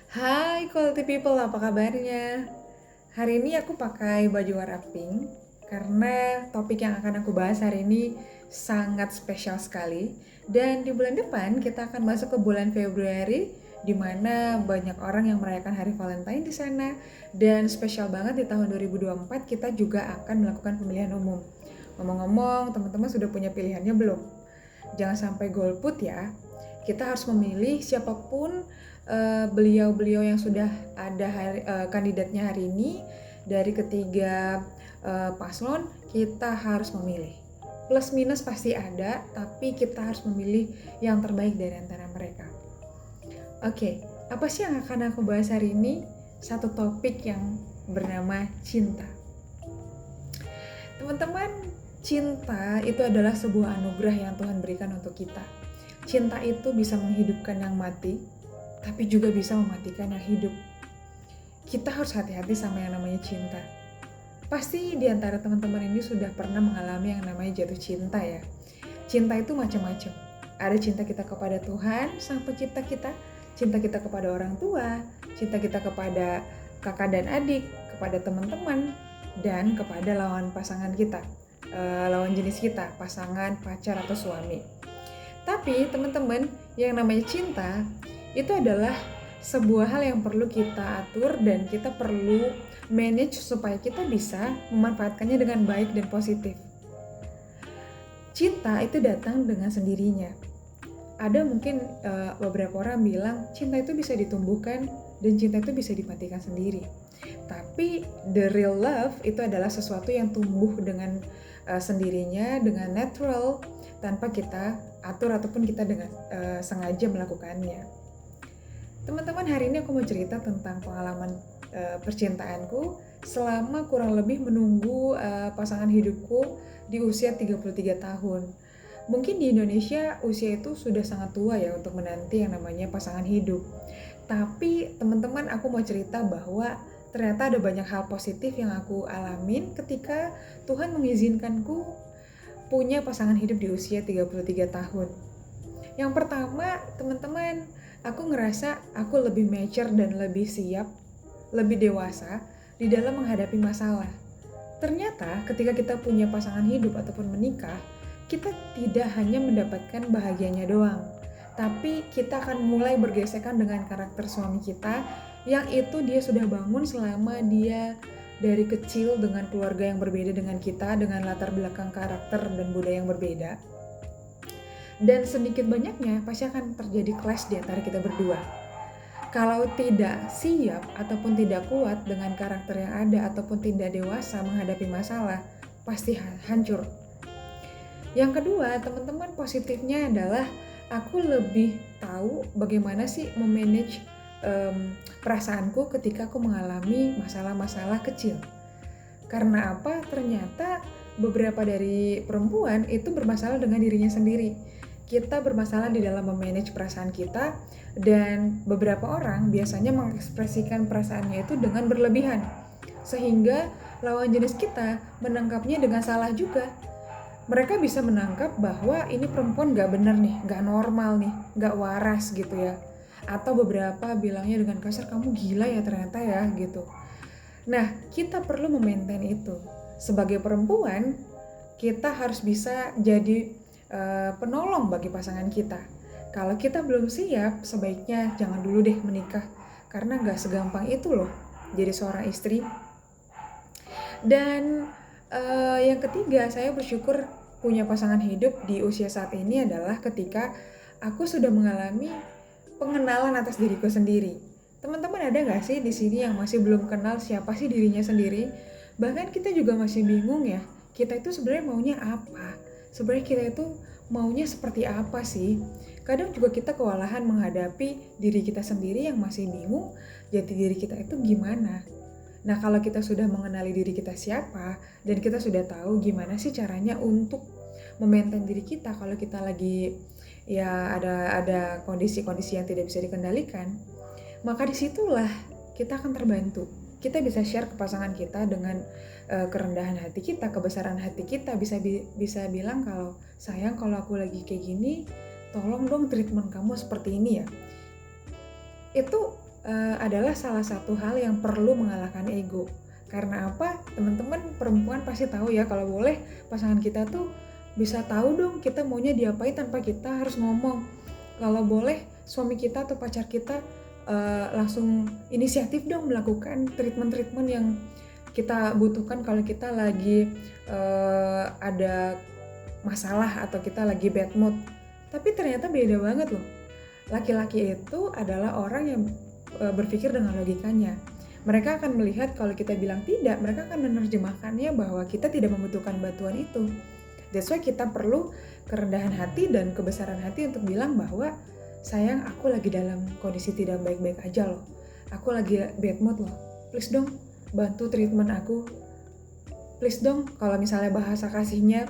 Hai quality people, apa kabarnya? Hari ini aku pakai baju warna pink karena topik yang akan aku bahas hari ini sangat spesial sekali. Dan di bulan depan kita akan masuk ke bulan Februari di mana banyak orang yang merayakan Hari Valentine di sana. Dan spesial banget di tahun 2024 kita juga akan melakukan pemilihan umum. Ngomong-ngomong, teman-teman sudah punya pilihannya belum? Jangan sampai golput ya. Kita harus memilih siapapun beliau-beliau yang sudah ada kandidatnya hari ini. Dari ketiga paslon kita harus memilih. Plus minus pasti ada, tapi kita harus memilih yang terbaik dari antara mereka. Oke, apa sih yang akan aku bahas hari ini? Satu topik yang bernama cinta. Teman-teman, cinta itu adalah sebuah anugerah yang Tuhan berikan untuk kita. Cinta itu bisa menghidupkan yang mati, tapi juga bisa mematikan yang hidup. Kita harus hati-hati sama yang namanya cinta. Pasti di antara teman-teman ini sudah pernah mengalami yang namanya jatuh cinta ya. Cinta itu macam-macam. Ada cinta kita kepada Tuhan, Sang Pencipta kita, cinta kita kepada orang tua, cinta kita kepada kakak dan adik, kepada teman-teman, dan kepada lawan pasangan kita, lawan jenis kita, pasangan, pacar, atau suami. Tapi teman-teman, yang namanya cinta itu adalah sebuah hal yang perlu kita atur dan kita perlu manage supaya kita bisa memanfaatkannya dengan baik dan positif. Cinta itu datang dengan sendirinya. Ada mungkin beberapa orang bilang cinta itu bisa ditumbuhkan dan cinta itu bisa dimatikan sendiri. Tapi the real love itu adalah sesuatu yang tumbuh dengan sendirinya, dengan natural, tanpa kita atur ataupun kita dengan sengaja melakukannya. Teman-teman, hari ini aku mau cerita tentang pengalaman percintaanku selama kurang lebih menunggu pasangan hidupku di usia 33 tahun. Mungkin di Indonesia usia itu sudah sangat tua ya untuk menanti yang namanya pasangan hidup. Tapi teman-teman, aku mau cerita bahwa ternyata ada banyak hal positif yang aku alamin ketika Tuhan mengizinkanku punya pasangan hidup di usia 33 tahun. Yang pertama, teman-teman, aku ngerasa aku lebih mature dan lebih siap, lebih dewasa di dalam menghadapi masalah. Ternyata ketika kita punya pasangan hidup ataupun menikah, kita tidak hanya mendapatkan bahagianya doang, tapi kita akan mulai bergesekan dengan karakter suami kita, yang itu dia sudah bangun selama dia dari kecil dengan keluarga yang berbeda dengan kita, dengan latar belakang karakter dan budaya yang berbeda. Dan sedikit banyaknya pasti akan terjadi clash di antara kita berdua. Kalau tidak siap ataupun tidak kuat dengan karakter yang ada ataupun tidak dewasa menghadapi masalah, pasti hancur. Yang kedua, teman-teman, positifnya adalah aku lebih tahu bagaimana sih memanage perasaanku ketika aku mengalami masalah-masalah kecil. Karena apa? Ternyata beberapa dari perempuan itu bermasalah dengan dirinya sendiri. Kita bermasalah di dalam memanage perasaan kita, dan beberapa orang biasanya mengekspresikan perasaannya itu dengan berlebihan. Sehingga lawan jenis kita menangkapnya dengan salah juga. Mereka bisa menangkap bahwa ini perempuan gak bener nih, gak normal nih, gak waras gitu ya. Atau beberapa bilangnya dengan kasar, kamu gila ya ternyata ya gitu. Nah, kita perlu memaintain itu. Sebagai perempuan, kita harus bisa jadi penolong bagi pasangan kita. Kalau kita belum siap, sebaiknya jangan dulu deh menikah. Karena gak segampang itu loh jadi seorang istri. Dan yang ketiga, saya bersyukur punya pasangan hidup di usia saat ini adalah ketika aku sudah mengalami pengenalan atas diriku sendiri. Teman-teman, ada nggak sih di sini yang masih belum kenal siapa sih dirinya sendiri? Bahkan kita juga masih bingung ya. Kita itu sebenarnya maunya apa? Sebenarnya kita itu maunya seperti apa sih? Kadang juga kita kewalahan menghadapi diri kita sendiri yang masih bingung jati diri kita itu gimana. Nah, kalau kita sudah mengenali diri kita siapa dan kita sudah tahu gimana sih caranya untuk memaintain diri kita kalau kita lagi ya ada kondisi-kondisi yang tidak bisa dikendalikan, maka disitulah kita akan terbantu. Kita bisa share ke pasangan kita dengan kerendahan hati kita, kebesaran hati kita, bisa bilang kalau sayang, kalau aku lagi kayak gini, tolong dong treatment kamu seperti ini ya. Itu adalah salah satu hal yang perlu mengalahkan ego. Karena apa? Teman-teman perempuan pasti tahu ya, kalau boleh pasangan kita tuh bisa tahu dong kita maunya diapain tanpa kita harus ngomong. Kalau boleh suami kita atau pacar kita langsung inisiatif dong melakukan treatment-treatment yang kita butuhkan kalau kita lagi ada masalah atau kita lagi bad mood. Tapi ternyata beda banget loh. Laki-laki itu adalah orang yang berpikir dengan logikanya. Mereka akan melihat kalau kita bilang tidak, mereka akan menerjemahkannya bahwa kita tidak membutuhkan bantuan itu. That's why kita perlu kerendahan hati dan kebesaran hati untuk bilang bahwa sayang, aku lagi dalam kondisi tidak baik-baik aja loh. Aku lagi bad mood loh. Please dong, bantu treatment aku. Please dong, kalau misalnya bahasa kasihnya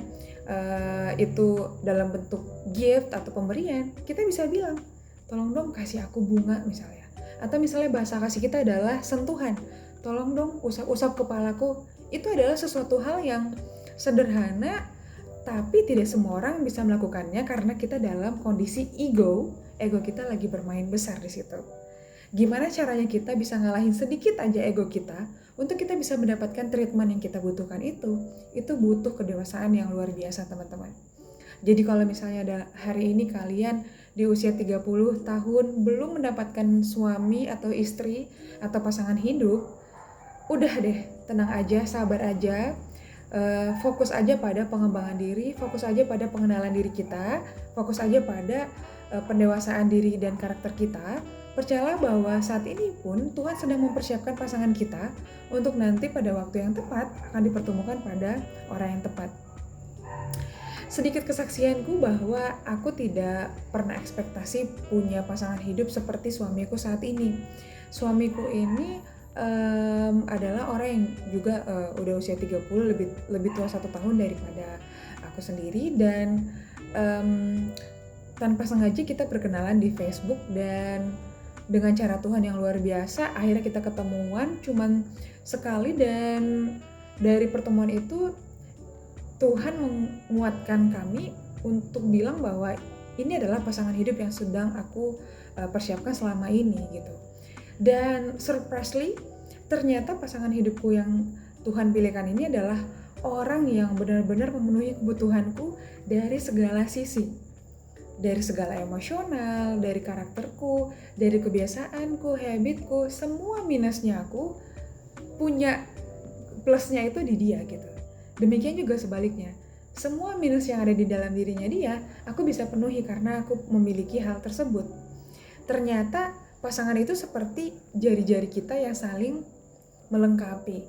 itu dalam bentuk gift atau pemberian, kita bisa bilang, tolong dong kasih aku bunga misalnya. Atau misalnya bahasa kasih kita adalah sentuhan. Tolong dong usap-usap kepalaku. Itu adalah sesuatu hal yang sederhana, tapi tidak semua orang bisa melakukannya karena kita dalam kondisi ego kita lagi bermain besar di situ. Gimana caranya kita bisa ngalahin sedikit aja ego kita untuk kita bisa mendapatkan treatment yang kita butuhkan itu butuh kedewasaan yang luar biasa teman-teman. Jadi kalau misalnya ada hari ini kalian di usia 30 tahun belum mendapatkan suami atau istri atau pasangan hidup, udah deh, tenang aja, sabar aja, fokus aja pada pengembangan diri, fokus aja pada pengenalan diri kita, fokus aja pada pendewasaan diri dan karakter kita. Percayalah bahwa saat ini pun Tuhan sedang mempersiapkan pasangan kita untuk nanti pada waktu yang tepat akan dipertemukan pada orang yang tepat. Sedikit kesaksianku bahwa aku tidak pernah ekspektasi punya pasangan hidup seperti suamiku saat ini. Suamiku ini adalah orang yang juga udah usia 30, lebih tua 1 tahun daripada aku sendiri, dan tanpa sengaja kita berkenalan di Facebook, dan dengan cara Tuhan yang luar biasa akhirnya kita ketemuan cuman sekali, dan dari pertemuan itu Tuhan menguatkan kami untuk bilang bahwa ini adalah pasangan hidup yang sedang aku persiapkan selama ini gitu. Dan surprisingly, ternyata pasangan hidupku yang Tuhan pilihkan ini adalah orang yang benar-benar memenuhi kebutuhanku dari segala sisi. Dari segala emosional, dari karakterku, dari kebiasaanku, habitku, semua minusnya aku punya plusnya itu di dia gitu. Demikian juga sebaliknya. Semua minus yang ada di dalam dirinya dia, aku bisa penuhi karena aku memiliki hal tersebut. Ternyata pasangan itu seperti jari-jari kita yang saling melengkapi.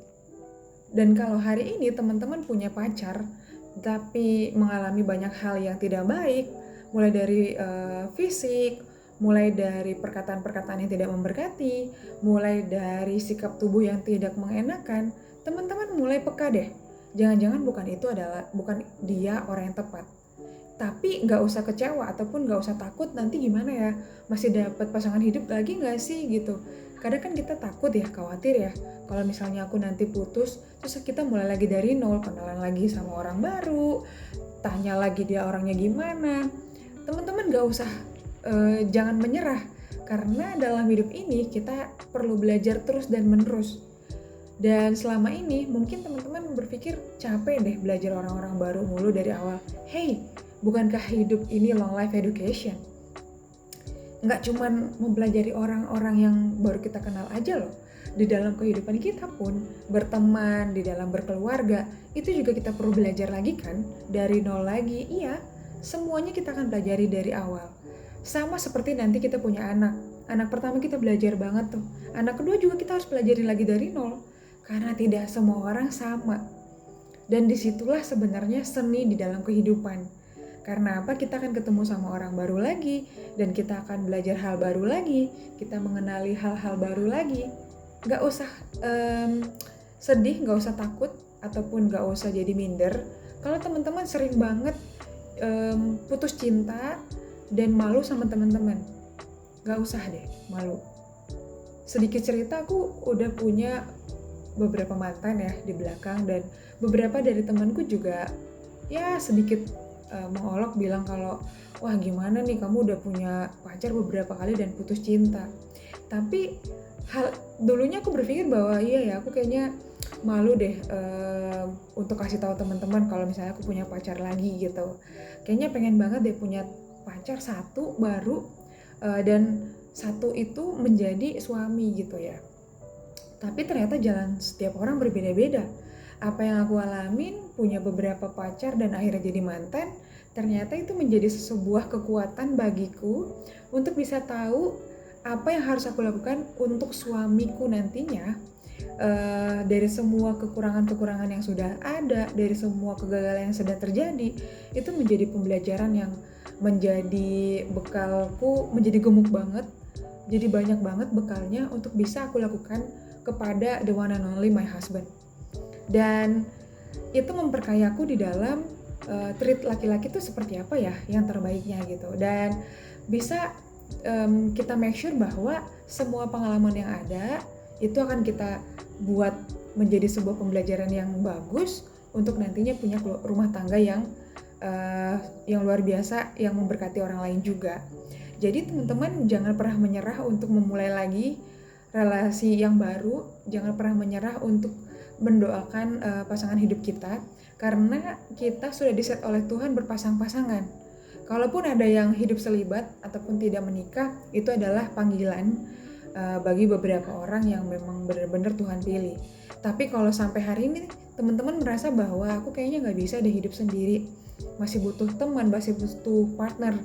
Dan kalau hari ini teman-teman punya pacar, tapi mengalami banyak hal yang tidak baik, mulai dari fisik, mulai dari perkataan-perkataan yang tidak memberkati, mulai dari sikap tubuh yang tidak mengenakan, teman-teman mulai peka deh. Jangan-jangan bukan dia orang yang tepat. Tapi nggak usah kecewa ataupun nggak usah takut nanti gimana ya, masih dapat pasangan hidup lagi nggak sih gitu. Kadang kan kita takut ya, khawatir ya, kalau misalnya aku nanti putus, terus kita mulai lagi dari nol, kenalan lagi sama orang baru, tanya lagi dia orangnya gimana. Teman-teman nggak usah, jangan menyerah, karena dalam hidup ini kita perlu belajar terus dan menerus. Dan selama ini mungkin teman-teman berpikir capek deh belajar orang-orang baru mulu dari awal. Hey, bukankah hidup ini long life education? Nggak cuman mempelajari orang-orang yang baru kita kenal aja loh. Di dalam kehidupan kita pun, berteman, di dalam berkeluarga, itu juga kita perlu belajar lagi kan, dari nol lagi. Iya, semuanya kita akan pelajari dari awal. Sama seperti nanti kita punya anak. Anak pertama kita belajar banget tuh. Anak kedua juga kita harus pelajari lagi dari nol. Karena tidak semua orang sama. Dan disitulah sebenarnya seni di dalam kehidupan. Karena apa? Kita akan ketemu sama orang baru lagi, dan kita akan belajar hal baru lagi, kita mengenali hal-hal baru lagi. Gak usah sedih, gak usah takut, ataupun gak usah jadi minder. Kalau teman-teman sering banget putus cinta dan malu sama teman-teman, gak usah deh malu. Sedikit cerita, aku udah punya beberapa mantan ya di belakang, dan beberapa dari temanku juga ya sedikit mengolok bilang kalau wah gimana nih kamu udah punya pacar beberapa kali dan putus cinta. Tapi dulunya aku berpikir bahwa iya ya, aku kayaknya malu deh untuk kasih tahu teman-teman kalau misalnya aku punya pacar lagi gitu. Kayaknya pengen banget deh punya pacar satu baru, dan satu itu menjadi suami gitu ya. Tapi ternyata jalan setiap orang berbeda-beda. Apa yang aku alamin, punya beberapa pacar dan akhirnya jadi mantan, ternyata itu menjadi sebuah kekuatan bagiku untuk bisa tahu apa yang harus aku lakukan untuk suamiku nantinya. Dari semua kekurangan-kekurangan yang sudah ada, dari semua kegagalan yang sudah terjadi, itu menjadi pembelajaran yang menjadi bekalku, menjadi gemuk banget, jadi banyak banget bekalnya untuk bisa aku lakukan kepada the one and only my husband. Dan itu memperkayaku di dalam treat laki-laki itu seperti apa ya yang terbaiknya gitu. Dan bisa kita make sure bahwa semua pengalaman yang ada itu akan kita buat menjadi sebuah pembelajaran yang bagus untuk nantinya punya rumah tangga yang luar biasa, yang memberkati orang lain juga. Jadi teman-teman jangan pernah menyerah untuk memulai lagi relasi yang baru, jangan pernah menyerah untuk mendoakan pasangan hidup kita, karena kita sudah diset oleh Tuhan berpasang-pasangan. Kalaupun ada yang hidup selibat ataupun tidak menikah, itu adalah panggilan bagi beberapa orang yang memang benar-benar Tuhan pilih. Tapi kalau sampai hari ini teman-teman merasa bahwa aku kayaknya nggak bisa deh hidup sendiri, masih butuh teman, masih butuh partner,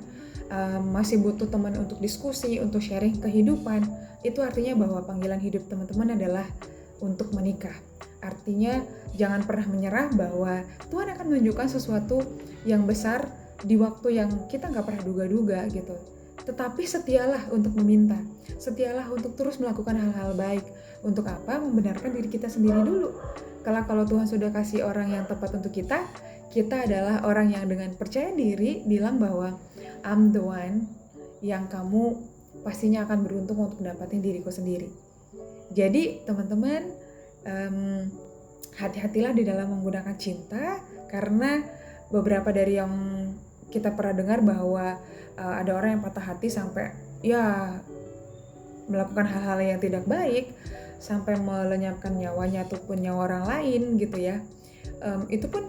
masih butuh teman untuk diskusi, untuk sharing kehidupan, itu artinya bahwa panggilan hidup teman-teman adalah untuk menikah. Artinya jangan pernah menyerah bahwa Tuhan akan menunjukkan sesuatu yang besar di waktu yang kita nggak pernah duga-duga gitu. Tetapi setialah untuk meminta, setialah untuk terus melakukan hal-hal baik. Untuk apa? Membenarkan diri kita sendiri dulu. Kalau Tuhan sudah kasih orang yang tepat untuk kita, kita adalah orang yang dengan percaya diri bilang bahwa I'm the one yang kamu pastinya akan beruntung untuk dapatin diriku sendiri. Jadi teman-teman, hati-hatilah di dalam menggunakan cinta, karena beberapa dari yang kita pernah dengar bahwa ada orang yang patah hati sampai ya melakukan hal-hal yang tidak baik, sampai melenyapkan nyawanya ataupun nyawa orang lain gitu ya. Itu pun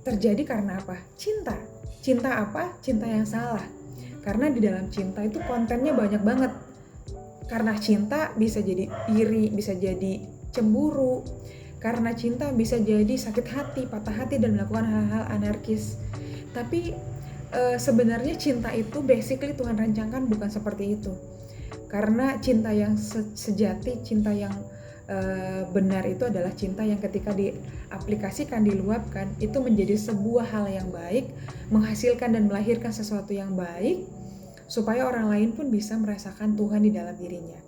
terjadi karena apa? Cinta. Cinta apa? Cinta yang salah. Karena di dalam cinta itu kontennya banyak banget. Karena cinta bisa jadi iri, bisa jadi cemburu. Karena cinta bisa jadi sakit hati, patah hati, dan melakukan hal-hal anarkis. Tapi sebenarnya cinta itu basically Tuhan rancangkan bukan seperti itu. Karena cinta yang sejati, cinta yang benar itu adalah cinta yang ketika diaplikasikan, diluapkan, itu menjadi sebuah hal yang baik, menghasilkan dan melahirkan sesuatu yang baik, supaya orang lain pun bisa merasakan Tuhan di dalam dirinya.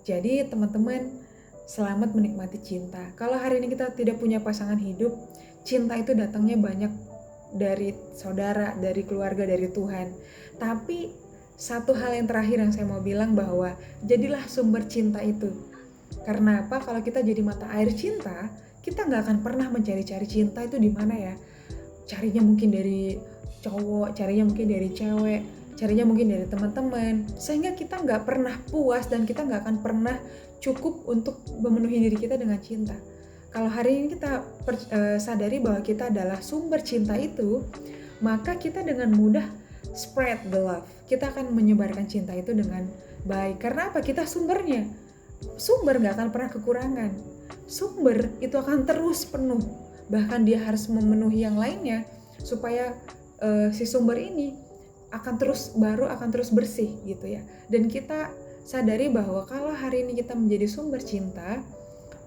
Jadi teman-teman, selamat menikmati cinta. Kalau hari ini kita tidak punya pasangan hidup, cinta itu datangnya banyak dari saudara, dari keluarga, dari Tuhan. Tapi satu hal yang terakhir yang saya mau bilang bahwa jadilah sumber cinta itu. Karena apa? Kalau kita jadi mata air cinta, kita nggak akan pernah mencari-cari cinta itu di mana ya. Carinya mungkin dari cowok, carinya mungkin dari cewek, carinya mungkin dari teman-teman. Sehingga kita nggak pernah puas dan kita nggak akan pernah cukup untuk memenuhi diri kita dengan cinta. Kalau hari ini kita sadari bahwa kita adalah sumber cinta itu, maka kita dengan mudah spread the love. Kita akan menyebarkan cinta itu dengan baik. Karena apa? Kita sumbernya. Sumber gak akan pernah kekurangan. Sumber itu akan terus penuh. Bahkan dia harus memenuhi yang lainnya supaya si sumber ini akan terus bersih gitu ya. Dan kita sadari bahwa kalau hari ini kita menjadi sumber cinta,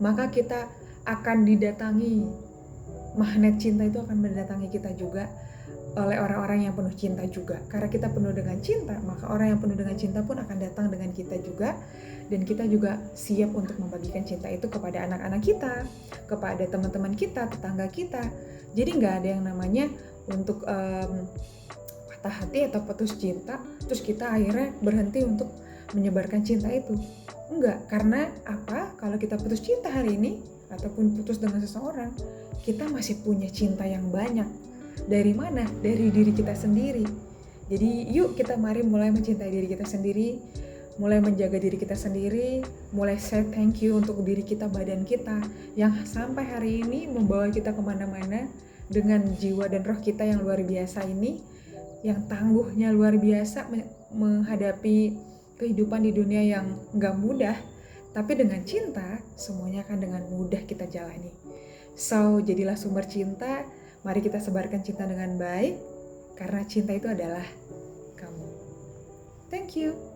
maka kita akan didatangi, magnet cinta itu akan mendatangi kita juga oleh orang-orang yang penuh cinta juga. Karena kita penuh dengan cinta, maka orang yang penuh dengan cinta pun akan datang dengan kita juga. Dan kita juga siap untuk membagikan cinta itu kepada anak-anak kita, kepada teman-teman kita, tetangga kita. Jadi gak ada yang namanya untuk patah hati atau putus cinta, terus kita akhirnya berhenti untuk menyebarkan cinta itu. Enggak, karena apa? Kalau kita putus cinta hari ini, ataupun putus dengan seseorang, kita masih punya cinta yang banyak. Dari mana? Dari diri kita sendiri. Jadi yuk kita mari mulai mencintai diri kita sendiri, mulai menjaga diri kita sendiri, mulai say thank you untuk diri kita, badan kita, yang sampai hari ini membawa kita kemana-mana dengan jiwa dan roh kita yang luar biasa ini, yang tangguhnya luar biasa menghadapi kehidupan di dunia yang gak mudah, tapi dengan cinta, semuanya akan dengan mudah kita jalani. So, jadilah sumber cinta, mari kita sebarkan cinta dengan baik, karena cinta itu adalah kamu. Thank you.